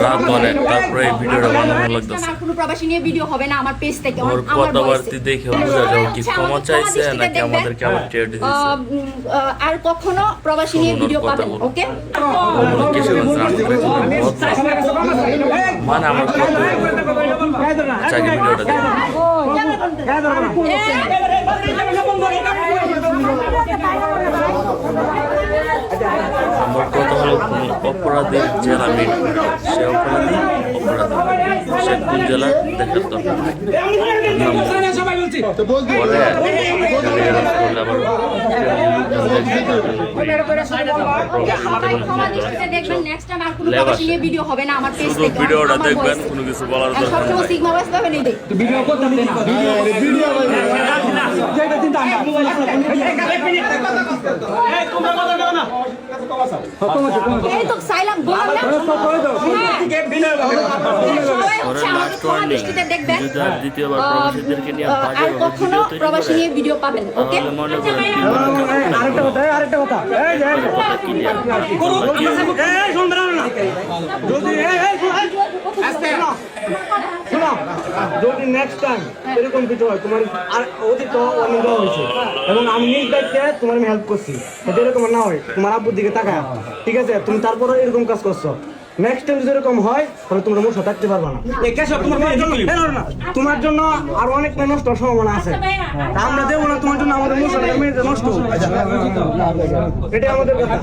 রাত অনেক, তারপরে এই ভিডিওটা বানানো লাগতেছে। কোনো প্রবাসী নিয়ে ভিডিও হবে না আমার পেজ থেকে। ওর কথাবার্তা দেখে বোঝা যাও কি ক্ষমা চাইছে নাকি আমাদেরকে আবার ট্রেড দিছে। আর কখনো প্রবাসী নিয়ে ভিডিও পাবেন, ওকে? মানে আমার ভিডিওটা দেখে আমার কথা হলো কোন অপরাধীর জেলা মিট সে অপরাধী সে কোন জেলা দেখার দরকার ভিডিওটা দেখবেন, কোনো কিছু বলার দরকার দ্বিতীয়বার প্রবাসীদেরকে নিয়ে কখনো প্রবাসী নিয়ে ভিডিও পাবেন, ওকে? আরেকটা কথা যদি নেক্সট টাইম এরকম কিছু হয়, তোমার আর অতীত অনেক দেওয়া হয়েছে এবং আমি নিজ দায়িত্বে তোমার আমি হেল্প করছি, যদি এরকম না হয় তোমার আব্বুর দিকে তাকায়, ঠিক আছে? তুমি তারপরে এরকম কাজ করছো, নেক্সট টাইম যদি এরকম হয় তাহলে তোমরা মুখ থাকতে পারবে না। তোমার জন্য আর অনেক নষ্ট সম্ভাবনা আছে, আমরা দেবো না তোমার জন্য আমাদের মুখ নষ্ট, এটাই আমাদের কথা।